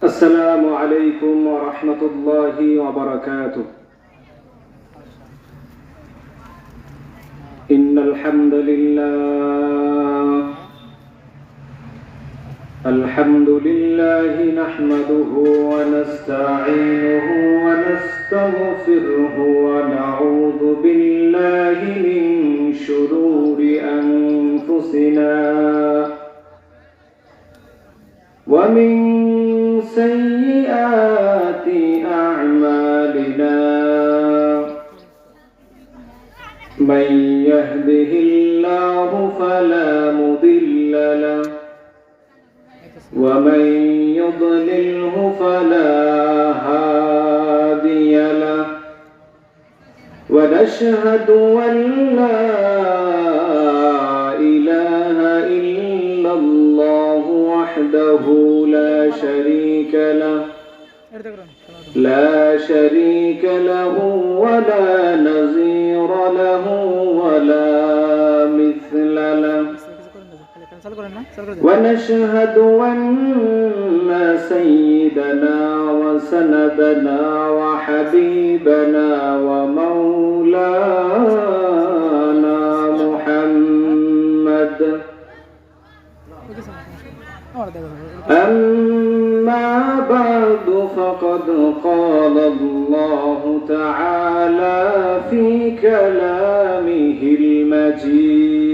السلام عليكم ورحمة الله وبركاته. إن الحمد لله نحمده ونستعينه ونستغفره ونعوذ بالله من شرور أنفسنا ومن سيئات أعمالنا من يهده الله فلا مضل له ومن يضلله فلا هادي له ونشهد أن لا إله إلا الله وحده لا شريك له ولا نظير له ولا مثل له ونشهد أن سيدنا وسندنا وحبيبنا ومولانا محمد أما بعد فقد قال الله تعالى في كلامه المجيد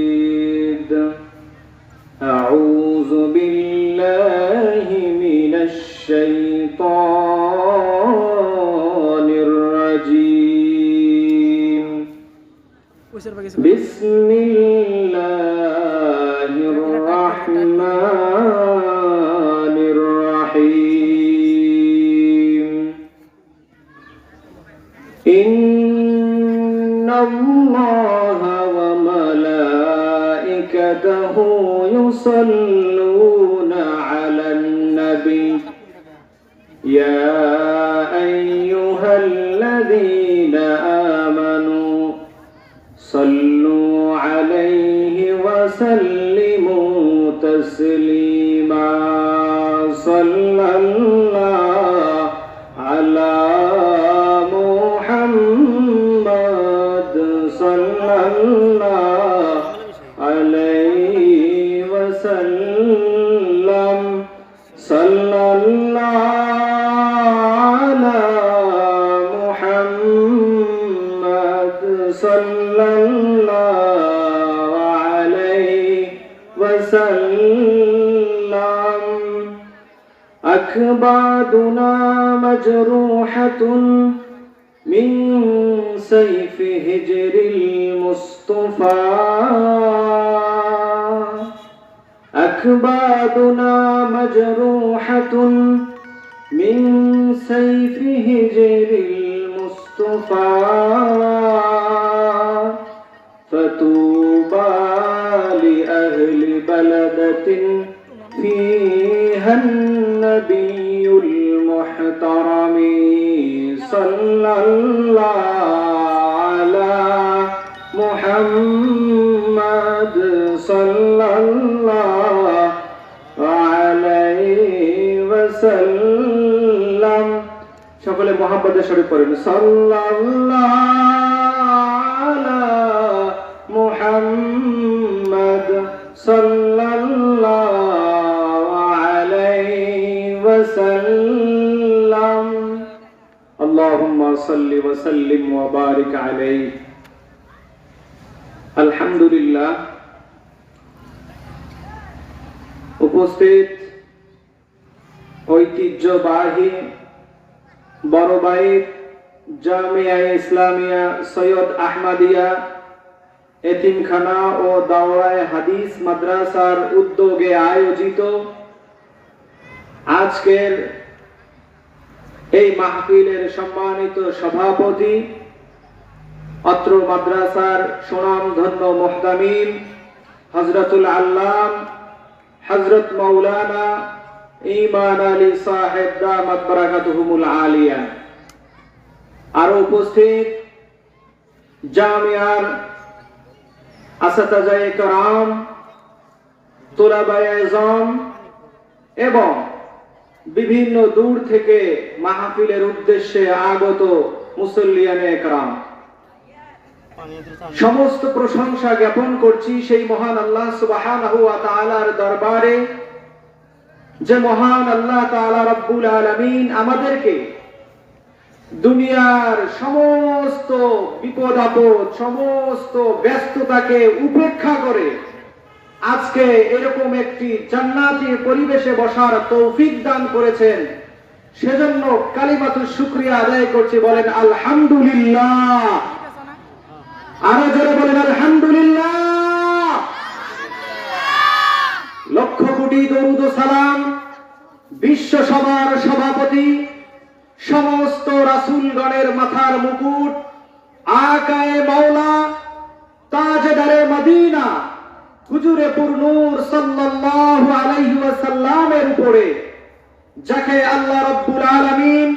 أعوذ بالله من الشيطان الرجيم بسم الله الرحمن الرحيم إن الله وملائكته يصلون على النبي يا أيها الذين آمنوا صلوا عليه وسلموا تسليما صلى الله على محمد صلى الله عليه وسلم صلى الله على محمد صلى الله عليه وسلم أكبادنا مجروحة من سيف هجر المصطفى أكبادنا مجروحة من سيف هجر المصطفى فتوبى لأهل بلدة فيها النبي المحترم صلى الله على محمد صلى الله عليه وسلم সকলে মুহাম্মদের শরীফ পড়েন সাল্লাল্লাহু আলা মুহাম্মদ সাল্লাল্লাহু আলাইহি ওয়াসাল্লাম আল্লাহুম্মা সাল্লি ওয়া সাল্লিম ওয়া বারিক আলাইহি আলহামদুলিল্লাহ। উপস্থিত ঐতিহ্যবাহী বড়বাইত জামিয়া ইসলামিয়া সৈয়দ আহমদিয়া এতিমখানা ও দাওরায়ে হাদিস মাদ্রাসার উদ্যোগে আয়োজিত আজকের এই মাহফিলের সম্মানিত সভাপতি অত্র মাদ্রাসার সুনামধন্য মুহতামিম হযরতুল আল্লাম হযরত মাওলানা ঈমান আলী সাহেব দামাত বারাকাতুহুমুল আলিয়া, আর উপস্থিত জামিয়ার আসাতাজায়ে কেরাম, তুলাবায়ে ইজম এবং বিভিন্ন দূর থেকে মাহফিলের উদ্দেশ্যে আগত মুসল্লিয়ানে একরাম, সমস্ত প্রশংসা জ্ঞাপন করছি সেই মহান আল্লাহ সুবহানাহু ওয়া তাআলার দরবারে, যে মহান আল্লাহ তাআলা রব্বুল আলামিন আমাদেরকে দুনিয়ার সমস্ত বিপদ আপদ, সমস্ত ব্যস্ততাকে উপেক্ষা করে আজকে এরকম একটি জান্নাতি পরিবেশে বসার তৌফিক দান করেছেন। সেজন্য কালিমাতুশ শুকরিয়া আদায় করছি। বলেন আলহামদুলিল্লাহ। আরো জোরে বলেন আলহামদুলিল্লাহ। লক্ষ কোটি দরুদ ও সালাম বিশ্ব সভার সভাপতি, সমস্ত রাসূলগণের মাথার মুকুট, আকায়ে মাওলা, তাজদারে মদিনা, হুজুরে পুরনূর সাল্লাল্লাহু আলাইহি ওয়াসাল্লামের উপরে, যাকে আল্লাহ রাব্বুল আলামিন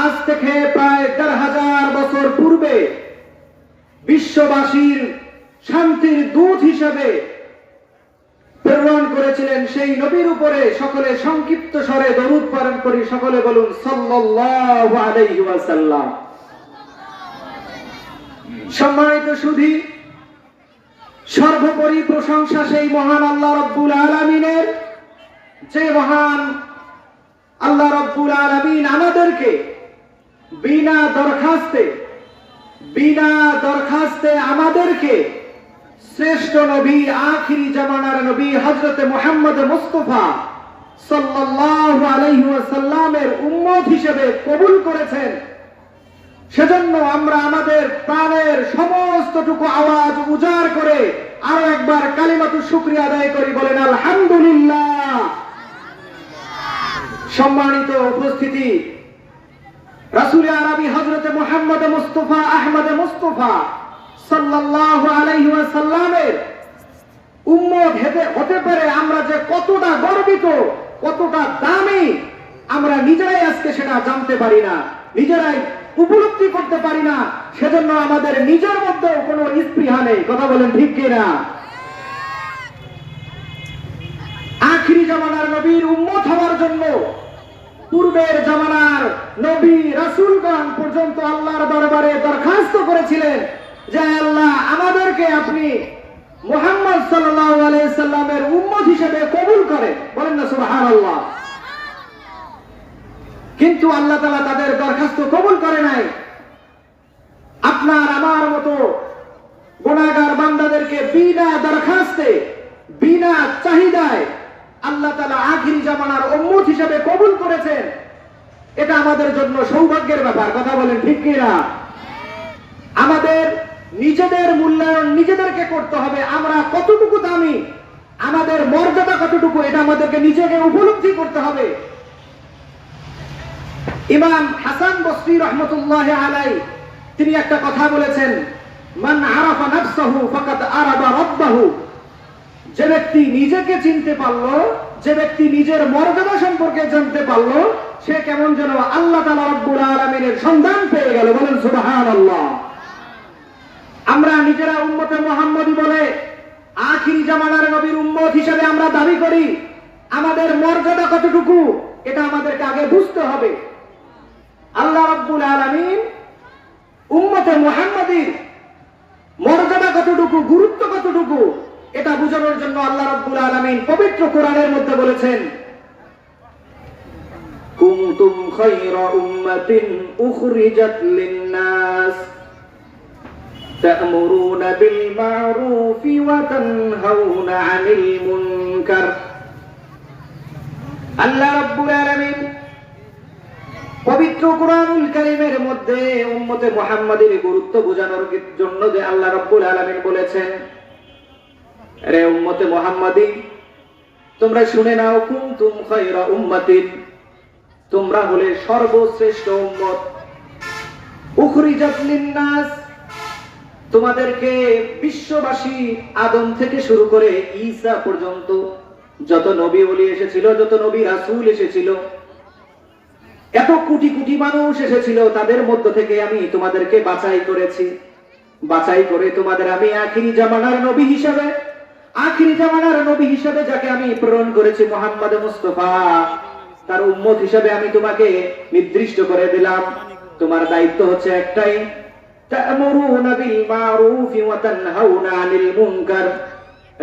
আজ থেকে প্রায় ১,৫০০ বছর পূর্বে বিশ্ববাসীর শান্তির দূত হিসেবে প্রেরণ করেছিলেন, সেই নবীর উপরে সকলে সংক্ষিপ্ত স্বরে দরুদ পালন করি। সকলে বলুন সাল্লাল্লাহু আলাইহি ওয়াসাল্লাম। সম্মানিত সুধী, সর্বোপরি প্রশংসা সেই মহান আল্লাহ রাব্বুল আলামিনের, যে মহান আল্লাহ রাব্বুল আলামিন আমাদেরকে বিনা দরখাস্তে আমাদেরকে শ্রেষ্ঠ নবী, আখিরি জামানার নবী হযরতে মুহাম্মদ মুস্তাফা সাল্লাল্লাহু আলাইহি ওয়াসাল্লামের উম্মত হিসেবে কবুল করেছেন। সেজন্য আমরা আমাদের প্রাণের সমস্তটুকু আওয়াজ উজাড় করে আরো একবার কালিমাতুশ শুকরিয়া আদায় করি। বলেন আলহামদুলিল্লাহ। সম্মানিত উপস্থিতি, রাসূল আরবি হযরতে মুহাম্মদ মুস্তাফা আহমদ মুস্তাফা সাল্লাল্লাহু আলাইহি ওয়াসাল্লামের উম্মত হতে পারে আমরা যে কতটা গর্বিত, কতটা দামি, আমরা নিজেরাই আজকে সেটা জানতে পারি না, নিজেরাই উপলব্ধি করতে পারি না। সেজন্য আমাদের নিজের মধ্যে কোনো স্পৃহা নেই। কথা বলেন ঠিক কিনা? আখিরি জামানার নবীর উম্মত হওয়ার জন্য পূর্বের জামানার নবী রাসূলগণ পর্যন্ত আল্লাহর দরবারে দরখাস্ত করেছিলেন যে আল্লাহ, আমাদেরকে আপনি মুহাম্মদ সাল্লাল্লাহু আলাইহি সাল্লামের উম্মত হিসেবে কবুল করেন। বলেন না সুবহানাল্লাহ। কিন্তু আল্লাহ তাআলা তাদের দরখাস্ত কবুল করে নাই। আপনার আমার মতো গুনাহগার বান্দাদেরকে বিনা দরখাস্তে, বিনা চাহিদায় আল্লাহ তাআলা আখিরি জামানার উম্মত হিসেবে কবুল করেছেন। এটা আমাদের জন্য সৌভাগ্যের ব্যাপার। কথা বলেন ঠিক কিনা? আমাদের নিজেদের মূল্যায়ন নিজেদেরকে করতে হবে। আমরা কতটুকু দামি, আমাদের মর্যাদা কতটুকু, এটা আমাদেরকে নিজেকে উপলব্ধি করতে হবে। ইমাম হাসান বসরি রাহমাতুল্লাহি আলাইহি তিনি একটা কথা বলেছেন, মান আরাফা নাফসাহু ফাকাদ আরাফা রাব্বাহু। যে ব্যক্তি নিজেকে চিনতে পারলো, যে ব্যক্তি নিজের মর্যাদা সম্পর্কে জানতে পারলো, সে কেমন যেন আল্লাহ তাআলা রব্বুল আলামিনের সন্ধান পেয়ে গেল। বলেন সুবহানাল্লাহ। আমরা নিজেরা উম্মতে মুহাম্মদী বলে আখিরি জামানার নবীর উম্মত হিসেবে আমরা দাবি করি। আমাদের মর্যাদা কতটুকু এটা আমাদেরকে আগে বুঝতে হবে। আল্লাহ রাব্বুল আলামিন উম্মতে মুহাম্মদীর মর্যাদা কতটুকু, গুরুত্ব কতটুকু, এটা বোঝানোর জন্য আল্লাহ রাব্বুল আলামিন পবিত্র কোরআনের মধ্যে বলেছেন, কুনতুম খায়রা উম্মাতিন উখরিজাত লিন-নাস তা'মুরুনা বিল মা'রুফি ওয়া তানহাউনা 'আনিল মুনকার। আল্লাহ রাব্বুল আলামিন পবিত্র কোরআনুল কারীমের মধ্যে উম্মতে মুহাম্মাদীর গুরুত্ব বোঝানোর জন্য যে আল্লাহ রাব্বুল আলামিন বলেছেন, আরে উম্মতে মুহাম্মাদী, তোমরা শুনে নাও, কুনতুম খায়রা উম্মাতিন, তোমরা হলে সর্বশ্রেষ্ঠ উম্মত, উখরিজাত লিন-নাস, তোমাদেরকে বিশ্ববাসী আদম থেকে শুরু করে ঈসা পর্যন্ত যত নবী ওলি এসেছিল, যত নবী রাসূল এসেছিল, এত কোটি কোটি মানুষ এসেছিল, তাদের মধ্য থেকে আমি তোমাদেরকে বাছাই করেছি। বাছাই করে তোমাদের আমি আখিরি জামানার নবী হিসেবে যাকে আমি প্রেরণ করেছি মুহাম্মদ মুস্তাফা তার উম্মত হিসেবে আমি তোমাকে নির্দিষ্ট করে দিলাম, তোমার দায়িত্ব হচ্ছে একটাই, তা'মুরুনা বিল মারুফি ওয়া তানহাউনা আনিল মুনকার।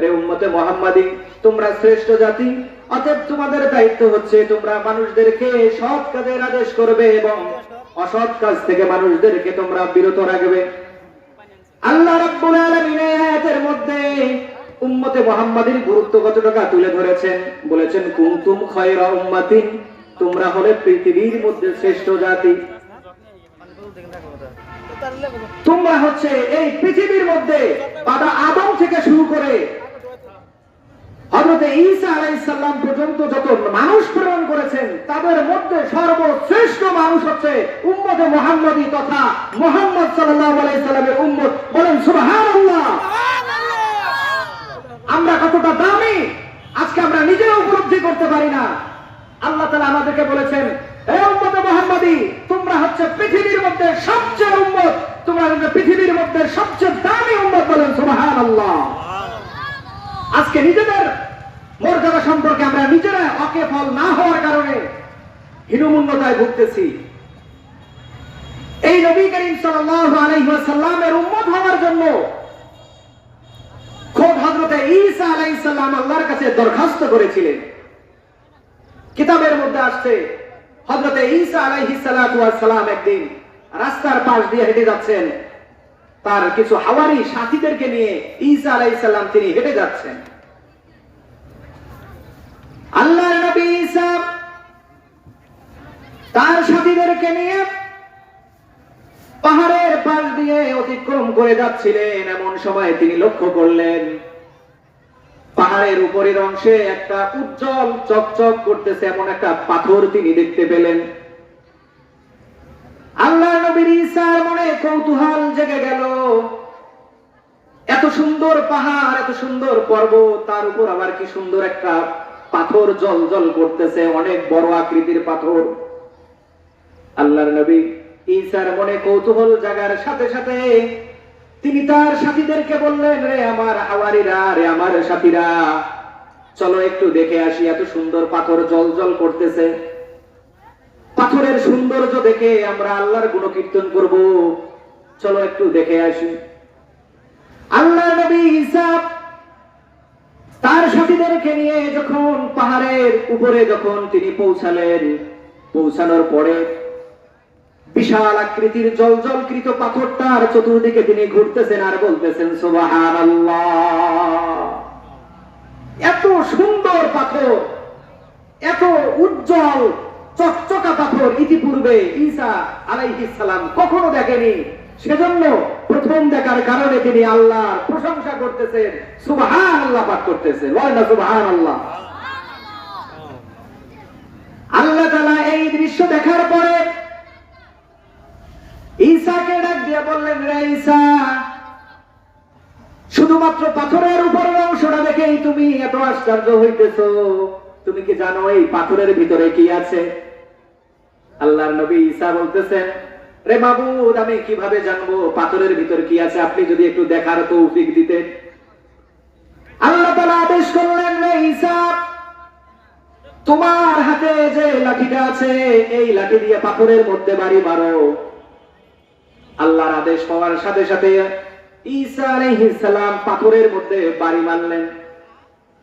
রে উম্মতে মুহাম্মাদি, তোমরা শ্রেষ্ঠ জাতি, অতএব তোমাদের দায়িত্ব হচ্ছে তোমরা মানুষদেরকে সৎ কাজের আদেশ করবে এবং অসৎ কাজ থেকে মানুষদেরকে তোমরা বিরত রাখবে। আল্লাহ রাব্বুল আলামিন এই আয়াতের মধ্যে উম্মতে মুহাম্মাদির গুরুত্ব কতটা তুলে ধরেছেন। বলেছেন কুনতুম খায়রা উম্মাতিন, তোমরা হলে পৃথিবীর মধ্যে শ্রেষ্ঠ জাতি। তোমরা হচ্ছে এই পৃথিবীর মধ্যে বাবা আদম থেকে শুরু করে হযরত ঈসা আলাইহিস সালাম পর্যন্ত যত মানুষ প্রেরণ করেছেন তাদের মধ্যে সর্বশ্রেষ্ঠ মানুষ হচ্ছে উম্মতে মুহাম্মাদি তথা মুহাম্মদ সাল্লাল্লাহু আলাইহি সাল্লামের উম্মত। বলেন সুবহানাল্লাহ। আমরা কতটা দামি আজকে আমরা নিজেও উপলব্ধি করতে পারি না। আল্লাহ তাআলা আমাদেরকে বলেছেন, হে উম্মতে মুহাম্মাদি, তোমরা হচ্ছে পৃথিবীর মধ্যে সবচেয়ে উম্মত, তোমরা হচ্ছে পৃথিবীর মধ্যে সবচেয়ে দামি উম্মত। বলেন সুবহানাল্লাহ। আজকে নিজেদের মর্যাদা সম্পর্কে আমরা নিজেরা অকেফল না হওয়ার কারণে হীনমন্যতায় ভুগতেছি। এই নবী করিম সাল্লাল্লাহু আলাইহি ওয়াসাল্লামের উম্মত হওয়ার জন্য খোদ হযরত ঈসা আলাইহিস সালাম আল্লাহর কাছে দরখাস্ত করেছিলেন। কিতাবের মধ্যে আসছে হযরত ঈসা আলাইহিস সালাতু ওয়াস সালাম একদিন রাস্তার পাশ দিয়ে হেঁটে যাচ্ছেন, তার কিছু হাওয়ারি সাথীদেরকে নিয়ে ঈসা আলাইহিস সালাম তিনি হেঁটে যাচ্ছেন। আল্লাহর নবী ঈসা তার সাথীদেরকে নিয়ে পাহাড়ের পাশ দিয়ে অতিক্রম করে যাচ্ছিলেন। এমন সময় তিনি লক্ষ্য করলেন পাহাড়ের উপরের অংশে একটা উজ্জ্বল চকচক করতেছে এমন একটা পাথর তিনি দেখতে পেলেন। আল্লাহর নবী ঈসার মনে কৌতূহল জেগে গেল, এত সুন্দর পাহাড়, এত সুন্দর পর্বত, তার উপর আবার কি সুন্দর একটা পাথর জ্বলজ্বল করতেছে, অনেক বড় আকৃতির পাথর। আল্লাহর নবী ঈসার মনে কৌতূহল জাগার সাথে সাথে তিনি তার সাথীদেরকে বললেন, রে আমার হাওয়ারিরা, রে আমার সাথীরা, চলো একটু দেখে আসি, এত সুন্দর পাথর জ্বলজ্বল করতেছে, পাথরের সৌন্দর্য দেখে আমরা আল্লাহর গুণকীর্তন করব, চলো একটু দেখে আসি। আল্লাহর নবী ঈসা তার সাথীদেরকে নিয়ে যখন পাহাড়ের উপরে যখন তিনি পৌঁছালেন, পৌঁছানোর পরে বিশাল আকৃতির জ্বলজ্বলকৃত পাথরটার চতুর্দিকে তিনি ঘুরতেছেন আর বলতেছেন সুবহানাল্লাহ। এত সুন্দর পাথর, এত উজ্জ্বল চকচকা পাথর ইতিপূর্বে ঈসা আলাইহিস সালাম কখনো দেখেনি। সেজন্য প্রথম দেখার কারণে তিনি আল্লাহর প্রশংসা করতেছেন, সুবহানাল্লাহ পাঠ করতেছেন। বলেন না সুবহানাল্লাহ। আল্লাহ তাআলা এই দৃশ্য দেখার পরে ঈসাকে ডাক দিয়ে বললেন, রে ঈসা, শুধুমাত্র পাথরের উপরের অংশটা দেখেই তুমি এত আশ্চর্য হইতেছো, তুমি কি জানো এই পাথরের ভিতরে কি আছে? আল্লাহর নবী ঈসা বলতেছেন, রে মাবুদ, আমি কিভাবে জানবো পাথরের ভিতর কি আছে? আপনি যদি একটু দেখার তৌফিক দিতেন। আল্লাহ তাআলা আদেশ করলেন, রে ঈসা, তোমার হাতে যে লাঠিটা আছে এই লাঠি দিয়ে পাথরের মধ্যে বাড়ি মারো। আল্লাহর আদেশ পাওয়ার সাথে সাথে ঈসা আলাইহিস সালাম পাথরের মধ্যে বাড়ি মারলেন।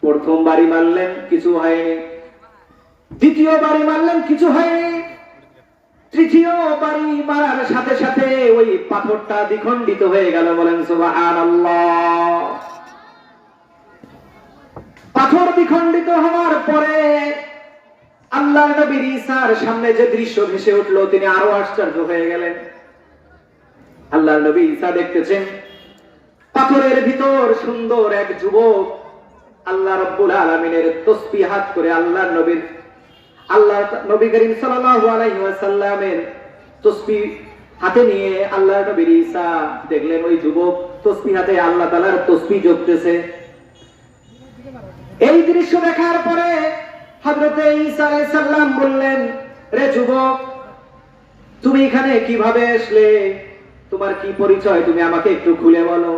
প্রথম বাড়ি মারলেন, কিছু হয়নি। দ্বিতীয় বাড়ি মারলেন, কিছু হয়নি। তৃতীয় বাড়ি মারার সাথে সাথে ওই পাথরটা দ্বিখণ্ডিত হয়ে গেল। বলেন সুবহানাল্লাহ। পাথর দ্বিখণ্ডিত হওয়ার পরে আল্লাহর নবী ঈসার সামনে যে দৃশ্য ভেসে উঠলো, তিনি আরো আশ্চর্য হয়ে গেলেন। আল্লাহর নবী ঈসা দেখতেছেন পাথরের ভিতর সুন্দর এক যুবক আল্লাহ রাব্বুল আলামিনের তাসবিহ হাত করে আল্লাহর নবী করিম সাল্লাল্লাহু আলাইহি ওয়াসাল্লামের তাসবিহ হাতে নিয়ে আল্লাহর নবী ঈসা দেখলেন ওই যুবক তাসবিহ হাতে আল্লাহ তাআলার তাসবিহ জপতেছে। এই দৃশ্য দেখার পরে হযরত ঈসা আলাইহিস সালাম বললেন, রে যুবক, তুমি এখানে কিভাবে আসলে? তোমার কি পরিচয়? তুমি আমাকে একটু খুলে বলো।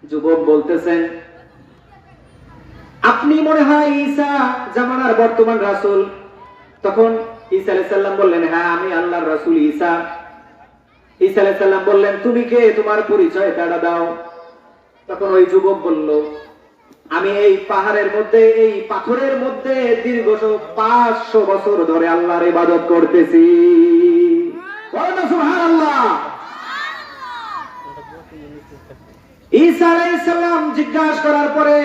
যুবক বলতেছেন, আপনি মনে হয় ঈসা জামানার বর্তমান রাসূল, তখন ঈসা আলাইহিস সালাম বললেন, হ্যাঁ আমি আল্লাহর রাসূল ঈসা। ঈসা আলাইহিস সালাম বললেন, তুমি কে, তোমার পরিচয়টা দাও। তখন ওই যুবক বলল, আমি এই পাহাড়ের মধ্যে, এই পাথরের মধ্যে দীর্ঘ 500 বছর ধরে আল্লাহর ইবাদত করতেছি। বলেন না সুবহানাল্লাহ। ঈসা আলাইহিস সালাম জিজ্ঞাসা করার পরে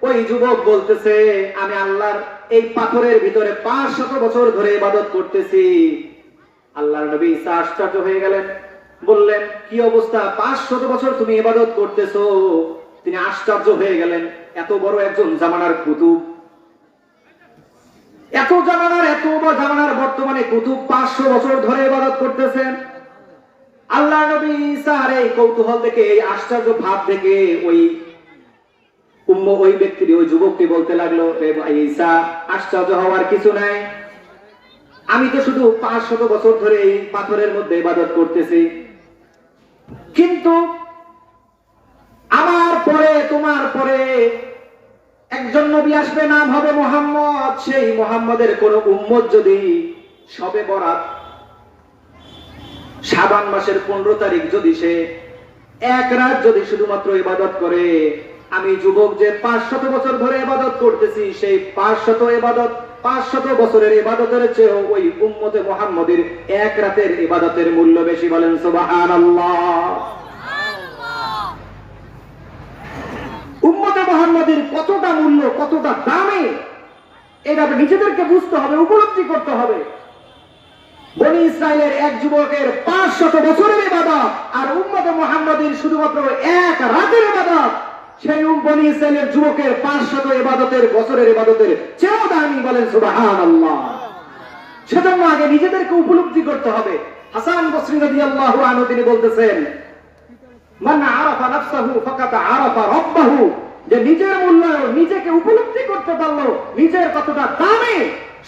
ওই যুবক বলতেছে, আমি আল্লাহর এই পাথরের ভিতরে 500 বছর ধরে ইবাদত করতেছি। আল্লাহর নবী ঈসা আশ্চর্য হয়ে গেলেন, বললেন, কি অবস্থা, 500 বছর তুমি ইবাদত করতেছো? তিনি আশ্চর্য হয়ে গেলেন, এত বড় একজন জামানার কুতুব, এত জামানার বর্তমানে কুতুব 500 বছর ধরে ইবাদত করতেছেন। আল্লাহ নবী ঈসার এই কৌতূহল থেকে, এই আশ্চর্য ভাব থেকে ওই ব্যক্তি, ওই যুবকটি বলতে লাগলো, ঈসা আশ্চর্য হওয়ার কিছু নাই, আমি তো শুধু 500 বছর ধরে এই পাথরের মধ্যে ইবাদত করতেছি, কিন্তু আমার পরে, তোমার পরে একজন নবী আসবে, নাম হবে মুহাম্মদ। সেই মুহাম্মদের কোন উম্মত যদি শবে বরাত শাবান মাসের 15 তারিখ যদি সে এক রাত যদি শুধুমাত্র ইবাদত করে, আমি যুবক যে 500 বছর ধরে ইবাদত করতেছি, সেই 500 বছরের ইবাদতের চেয়েও ওই উম্মতে মুহাম্মদের এক রাতের ইবাদতের মূল্য বেশি। বলেন সুবহানাল্লাহ। উম্মতে মুহাম্মদের কতটা মূল্য, কতটা দামি, এটা নিজেদেরকে বুঝতে হবে, উপলব্ধি করতে হবে। বনি ইসরাইলের এক যুবকের 500 বছরের ইবাদত আর উম্মতে মুহাম্মদের শুধুমাত্র এক রাতের ইবাদত, সেই বনি ইসরাইলের যুবকের 500 ইবাদতের বছরের ইবাদতের চেয়েও দামি। বলেন সুবহানাল্লাহ। সেজন্য আগে নিজেদেরকে উপলব্ধি করতে হবে। হাসান বসরি রাদিয়াল্লাহু আনহু তিনি বলতেছেন, মান আরাফা নাফসাহু ফাকাদ আরাফা রাব্বাহু, যে নিজের মূল্যায়ন, নিজেকে উপলব্ধি করতে পারলো নিজের কতটা দামি,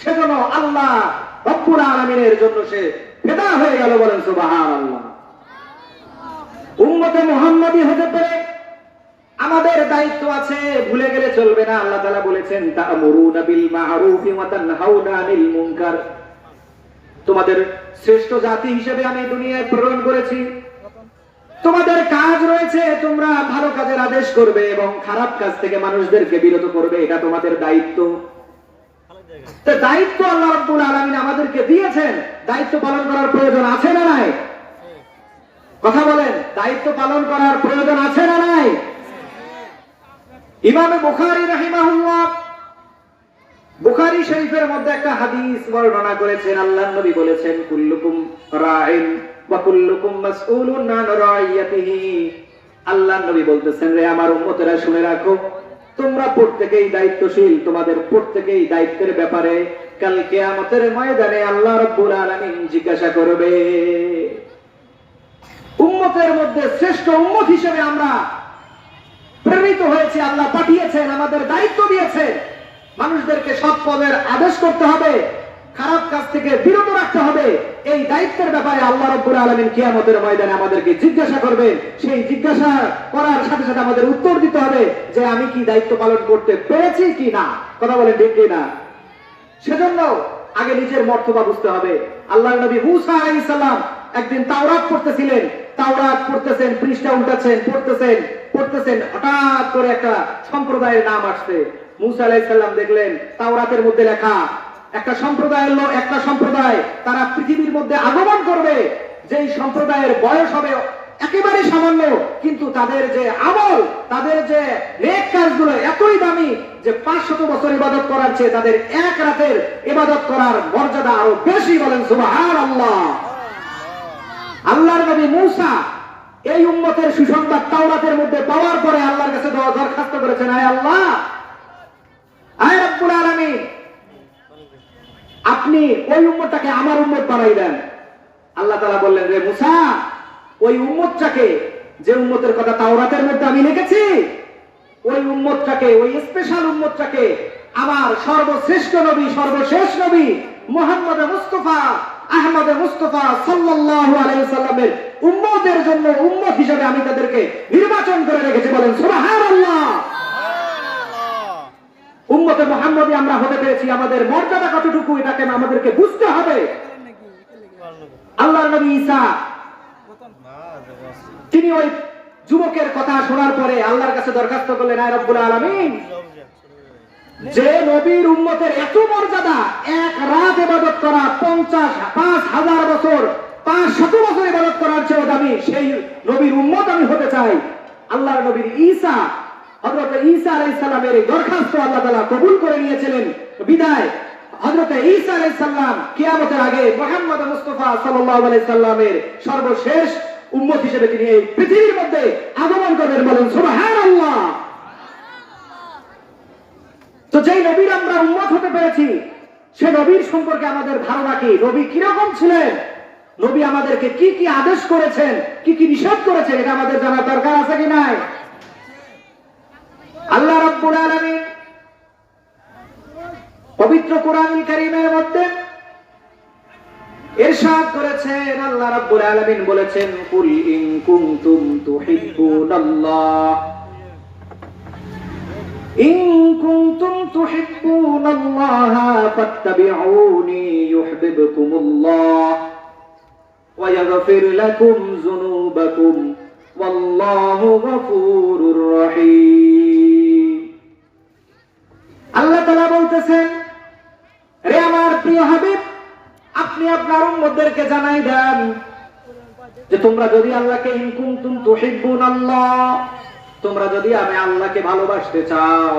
সেজন্য আল্লাহ রব্বুল আলামিনের জন্য সে ফিদা হয়ে গেল। বলেন সুবহানাল্লাহ। উম্মতে মুহাম্মাদি হতে পারে আমাদের দায়িত্ব আছে, ভুলে গেলে চলবে না। আল্লাহ তাআলা বলেছেন, তা'মুরুনা বিল মা'রুফি ওয়া তানহাউনা আনিল মুনকার, তোমাদের শ্রেষ্ঠ জাতি হিসেবে আমি দুনিয়ায় প্রেরণ করেছি, তোমাদের কাজ রয়েছে তোমরা ভালো কাজের আদেশ করবে এবং খারাপ কাজ থেকে মানুষদেরকে বিরত করবে, এটা তোমাদের দায়িত্ব। তো দায়িত্ব আল্লাহ রাব্বুল আলামিন আমাদেরকে দিয়েছেন, দায়িত্ব পালন করার প্রয়োজন আছে না নাই? কথা বলেন, দায়িত্ব পালন করার প্রয়োজন আছে না নাই? ইমাম বুখারী রাহিমাহুল্লাহ বুখারী শরীফের মধ্যে একটা হাদিস বর্ণনা করেছেন। আল্লাহর নবী বলেছেন, কুল্লুকুম রাইন ওয়া কুল্লুকুম মাসউলুন আন রাইয়াতিহি। আল্লাহর নবী বলতেছেন, রে আমার উম্মতেরা শুনে রাখো, তোমরা প্রত্যেকেই দায়িত্বশীল, তোমাদের প্রত্যেকেই দায়িত্বের ব্যাপারে কাল কিয়ামতের ময়দানে আল্লাহ রাব্বুল আলামিন জিজ্ঞাসা করবে। উম্মতের মধ্যে শ্রেষ্ঠ উম্মত হিসেবে আমরা প্রেরিত হয়েছে, আল্লাহ পাঠিয়েছেন, আমাদের দায়িত্ব দিয়েছে, মানুষদেরকে সৎ পথের আদেশ করতে হবে, খারাপ কাজ থেকে বিরত রাখতে হবে। এই দায়িত্বের ব্যাপারে আল্লাহ রাব্বুল আলামিন কিয়ামতের ময়দানে আমাদেরকে জিজ্ঞাসা করবেন। সেই জিজ্ঞাসা করার সাথে সাথে আমাদের উত্তর দিতে হবে যে আমি কি দায়িত্ব পালন করতে পেরেছি কি না। কথা বলেন ঠিক কি না? সেজন্য আগে নিজের মর্তবা বুঝতে হবে। আল্লাহর নবী মূসা আলাইহিস সালাম একদিন তাওরাত পড়তেছিলেন, তাওরাত পড়তেছেন, পৃষ্ঠা উল্টাচ্ছেন, পড়তেছেন, হঠাৎ করে একটা সম্প্রদায়ের নাম আসছে। মূসা আলাইহিস সালাম দেখলেন তাওরাতের মধ্যে লেখা একটা সম্প্রদায় তারা পৃথিবীর মধ্যে আগমন করবে, যেই সম্প্রদায়ের বয়স হবে একেবারে সামান্য, কিন্তু তাদের যে আমল, তাদের যে নেক কাজগুলো এতই দামি যে 500 বছর ইবাদত করার চেয়ে তাদের এক রাতের ইবাদত করার মর্যাদা আরো বেশি। বলেন সুবহানাল্লাহ। আল্লাহর নবী মূসা এই উম্মতের সুসংবাদ তাওরাতের মধ্যে পাওয়ার পরে আল্লাহর কাছে দরখাস্ত করেছেন, আয় আল্লাহ, আয় রব্বুল আলামিন, আপনি ওই উম্মতটাকে আমার উম্মত বানাই দেন। আল্লাহ তাআলা বললেন, রে মূসা, ওই উম্মতটাকে, যে উম্মতের কথা তাওরাতের মধ্যে আমি লিখেছি, ওই উম্মতটাকে, ওই স্পেশাল উম্মতটাকে আমার সর্বশ্রেষ্ঠ নবী, সর্বশেষ নবী মুহাম্মদ মুস্তাফা আহমদ মুস্তাফা সাল্লাল্লাহু আলাইহি ওয়াসাল্লামের উম্মতের জন্য উম্মত হিসেবে আমি তাদেরকে নির্বাচন করে রেখেছি। বলেন সুবহানাল্লাহ। উম্মতে মুহাম্মদী আমরা হতে পেরেছি, আমাদের মর্যাদা কতটুকু এটাকে আমাদেরকে বুঝতে হবে। আল্লাহর নবী ঈসা তিনি ওই যুবকের কথা শোনার পরে আল্লাহর কাছে দরখাস্ত করলেন, আয় রব্বুল আলামিন, যে নবীর উম্মতের এত মর্যাদা, এক রাত ইবাদত করা ৫,০০০ বছর ৫০০ বছর ইবাদত করার চেয়ে দামি সেই নবীর উম্মত আমি হতে চাই। আল্লাহর নবীর ঈসা, হযরত ঈসা আলাইহিস সালামের এই দরখাস্ত আল্লাহ তাআলা কবুল করে নিয়েছিলেন। বিদায় হযরত ঈসা আলাইহিস সালাম কিয়ামতের আগে মুহাম্মদ মুস্তাফা সাল্লাল্লাহু আলাইহি সাল্লামের সর্বশেষ উম্মত হিসেবে তিনি এই পৃথিবীর মধ্যে আগমন করবেন। বলেন সুবহানাল্লাহ। তো যেই নবীর আমরা উম্মত হতে পেরেছি, সে নবীর সম্পর্কে আমাদের ধারণা কি? নবী কিরকম ছিলেন? নবী আমাদেরকে কি কি আদেশ করেছেন, কি কি নিষেধ করেছেন, এটা আমাদের জানার দরকার আছে কি নাই? আল্লাহ রাব্বুল আলামিন পবিত্র কোরআনুল কারীমের মধ্যে ইরশাদ করেছেন, আল্লাহ রাব্বুল আলামিন বলেছেন, কুল ইন কুনতুম তুহিব্বুনাল্লাহ ইন কুনতুম তুহিব্বুনাল্লাহ ফাত্তাবিউনি ইউহিব্বুকুমুল্লাহ ওয়া ইয়াগফির লাকুম যুনুবাকুম ওয়াল্লাহু গফুরুর রহিম। আল্লাহ তাআলা বলতেছেন, রে আমার প্রিয় হাবিব, আপনি আপনার উম্মতদেরকে জানাই দেন যে তোমরা যদি আল্লাহকে ইন কুনতুম তুহিব্বুনাল্লাহ, তোমরা যদি আমি আল্লাহকে ভালোবাসতে চাও,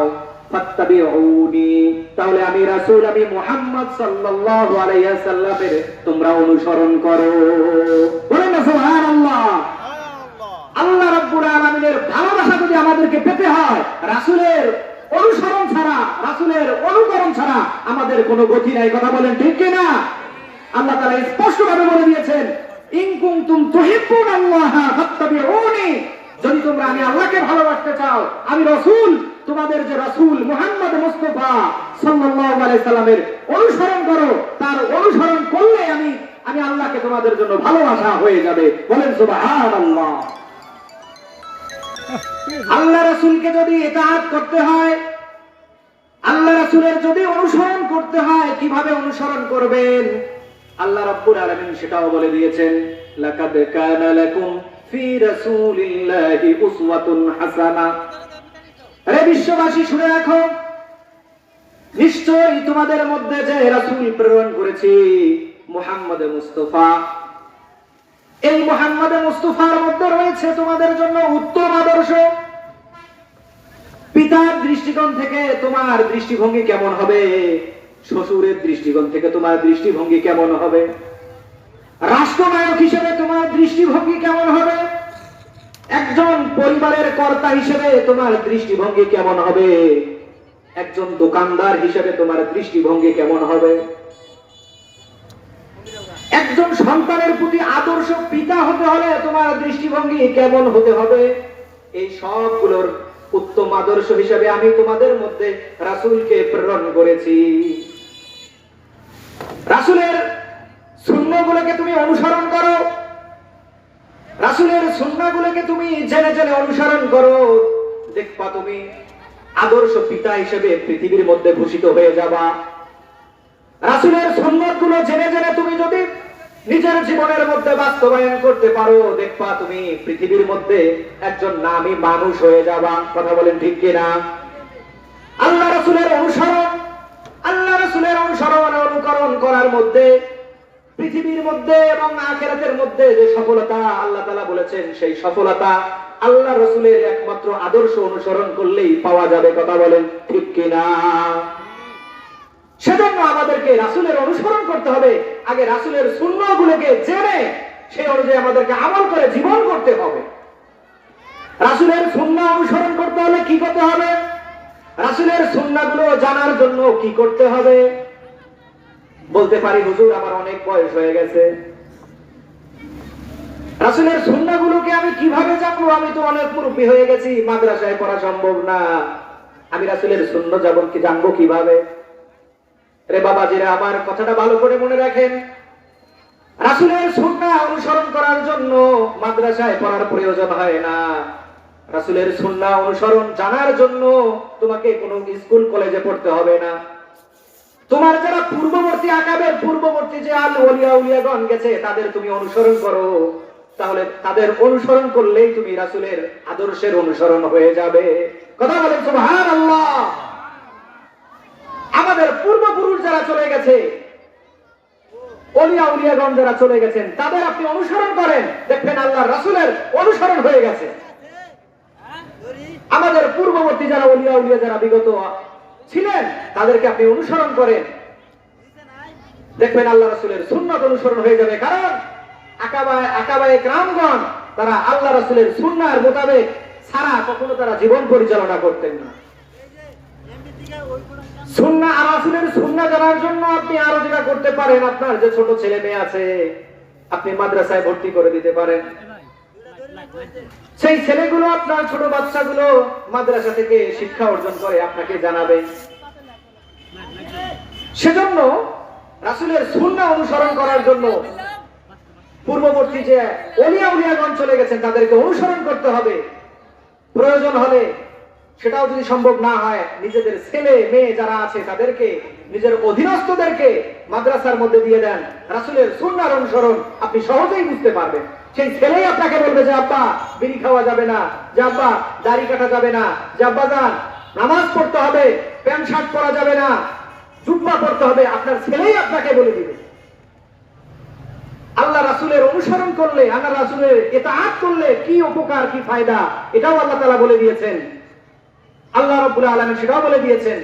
ফাত্তাবিউনি, তাহলে আমি রাসূল, আমি মুহাম্মদ সাল্লাল্লাহু আলাইহি ওয়াসাল্লামের তোমরা অনুসরণ করো। বলেন না সুবহানাল্লাহ। আল্লাহ রাব্বুল আলামিনের ভালোবাসা যদি আমাদেরকে পেতে হয়, রাসূলের অনুসরণ ছাড়া, রাসূলের অনুকরণ ছাড়া আমাদের কোনো গতি নাই। কথা বলেন ঠিক কি না? আল্লাহ তাআলা স্পষ্টভাবে বলে দিয়েছেন, ইন কুনতুম তুহিব্বুনাল্লাহ ফাত্তাবিউনি, যদি তোমরা আমি আল্লাহকে ভালোবাসতে চাও, আমি রাসূল, তোমাদের যে রাসূল মুহাম্মদ মুস্তাফা সাল্লাল্লাহু আলাইহি সাল্লামের অনুসরণ করো, তার অনুসরণ করলে আমি আল্লাহকে তোমাদের জন্য ভালোবাসা হয়ে যাবে। বলেন সুবহানাল্লাহ। আল্লাহ রাসূলকে যদি ইতাআত করতে হয়, আল্লাহ রাসূলের যদি অনুসরণ করতে হয়, কিভাবে অনুসরণ করবেন? আল্লাহ রাব্বুল আলামিন সেটাও বলে দিয়েছেন, লাকাদ কানা লাকুম ফি রাসূলিল্লাহি উসওয়াতুন হাসানা। আরে বিশ্ববাসী শুনে রাখো, নিশ্চয়ই তোমাদের মধ্যে যে রাসূল প্রেরণ করেছি মুহাম্মদ মুস্তাফা, এই মুহাম্মদ মুস্তাফার মধ্যে রয়েছে তোমাদের জন্য উত্তম আদর্শ। পিতার দৃষ্টিকোণ থেকে তোমার দৃষ্টিভঙ্গি কেমন হবে? শ্বশুরের দৃষ্টিকোণ থেকে তোমার দৃষ্টিভঙ্গি কেমন হবে? রাষ্ট্রনায়ক হিসেবে তোমার দৃষ্টিভঙ্গি কেমন হবে? একজন পরিবারের কর্তা হিসেবে তোমার দৃষ্টিভঙ্গি কেমন হবে? একজন দোকানদার হিসেবে তোমার দৃষ্টিভঙ্গি কেমন হবে? একজন সন্তানের প্রতি আদর্শ পিতা হতে হলে তোমার দৃষ্টিভঙ্গি কেমন হতে হবে? এই সবগুলোর উত্তম আদর্শ হিসেবে আমি তোমাদের মধ্যে রাসূলকে প্রেরণ করেছি। রাসূলের সুন্নাহগুলোকে তুমি অনুসরণ করো, রাসূলের সুন্নাহগুলোকে তুমি জেনে জেনে অনুসরণ করো, দেখবা তুমি আদর্শ পিতা হিসেবে পৃথিবীর মধ্যে ভূষিত হয়ে যাবা। রাসূলের সুন্নাহগুলো জেনে জেনে তুমি যদি নিজের জীবনের মধ্যে বাস্তবায়ন করতে পারো, দেখবা তুমি পৃথিবীর মধ্যে একজন নামী মানুষ হয়ে যাবা। কথা বলেন ঠিক কিনা? আল্লাহ রাসূলের অনুসরণ, আল্লাহ রাসূলের অনুসরণ অনুকরণ করার মধ্যে পৃথিবীর মধ্যে এবং আখিরাতের মধ্যে যে সফলতা আল্লাহ তাআলা বলেছেন, সেই সফলতা আল্লাহ রাসূলের একমাত্র আদর্শ অনুসরণ করলেই পাওয়া যাবে। কথা বলেন ঠিক কিনা? সেজন্য আমাদেরকে রাসূলের অনুসরণ করতে হবে। আগে রাসূলের সুন্নাহগুলোকে জেনে সেই অনুযায়ী আমাদেরকে আমল করে জীবন করতে হবে। রাসূলের সুন্নাহ অনুসরণ করতে হলে কি করতে হবে? রাসূলের সুন্নাহগুলো জানার জন্য কি করতে হবে? বলতে পারি, হুজুর আমার অনেক বয়স হয়ে গেছে, রাসূলের সুন্নাহগুলোকে আমি কিভাবে জানবো? আমি তো অনেক মুরব্বী হয়ে গেছি, মাদ্রাসায় পড়া সম্ভব না, আমি রাসূলের সুন্নাহ জানবো কিভাবে? রে বাবাজিরা, আমার কথাটা ভালো করে মনে রাখেন, রাসূলের সুন্নাহ অনুসরণ করার জন্য মাদ্রাসায় পড়ার প্রয়োজন হয় না। রাসূলের সুন্নাহ অনুসরণ জানার জন্য তোমাকে কোনো স্কুল কলেজে পড়তে হবে না। তোমার যারা পূর্ববর্তী আকাবের পূর্ববর্তী যে আল ওলিয়া উলিয়াগণ গেছে তাদের তুমি অনুসরণ করো, তাহলে তাদের অনুসরণ করলেই তুমি রাসূলের আদর্শের অনুসরণ হয়ে যাবে। কথা বলেন সুবহানাল্লাহ। আমাদের পূর্বপুরুষ যারা চলে গেছে, ওলিয়া উলিয়াগণ যারা চলে গেছেন, তাদের আপনি অনুসরণ করেন, দেখবেন আল্লাহর রাসূলের অনুসরণ হয়ে গেছে। আমাদের পূর্ববর্তী যারা ওলিয়া উলিয়া যারা বিগত ছিলেন তাদেরকে আপনি অনুসরণ করেন, দেখবেন আল্লাহ রাসূলের সুন্নাত অনুসরণ হয়ে যাবে। কারণ আকাবায়ে কিরামগণ তারা আল্লাহ রাসূলের সুন্নাহর মোতাবেক ছাড়া কখনো তারা জীবন পরিচালনা করতেন না। সুন্নাহ আর রাসূলের সুন্নাহ জানার জন্য আপনি আরো যেটা করতে পারেন, আপনার যে ছোট ছেলে মেয়ে আছে আপনি মাদ্রাসায় ভর্তি করে দিতে পারেন। সেই ছেলেগুলো, আপনার ছোট বাচ্চাগুলো মাদ্রাসা থেকে শিক্ষা অর্জন করে আপনাকে জানাবে। সেজন্য রাসূলের সুন্নাহ অনুসরণ করার জন্য পূর্ববর্তী যে ওলিয়া উলিয়াগণ চলে গেছেন তাদেরকে অনুসরণ করতে হবে। প্রয়োজন হলে, সেটাও যদি সম্ভব না হয়, নিজেদের ছেলে মেয়ে যারা আছে তাদেরকে, নিজের অধীনস্থদেরকে মাদ্রাসার মধ্যে দিয়ে দেন। রাসূলের সুন্নাহর অনুসরণ আপনি সহজেই বুঝতে পারবেন। সেই ছেলেই আপনাকে বলবে যে আব্বা বিড়ি খাওয়া যাবে না, যে আব্বা দাড়ি কাটা যাবে না, যে আব্বা যান নামাজ পড়তে হবে, প্যান্ট শার্ট পরা যাবে না, জুব্বা পড়তে হবে। আপনার ছেলেই আপনাকে বলে দিবে। আল্লাহ রাসূলের অনুসরণ করলে, আল্লাহ রাসূলের ইতাআত করলে কি উপকার, কি ফায়দা, এটাও আল্লাহ তাআলা বলে দিয়েছেন। আল্লাহ রাব্বুল আলামিন সেটাও বলে দিয়েছেন।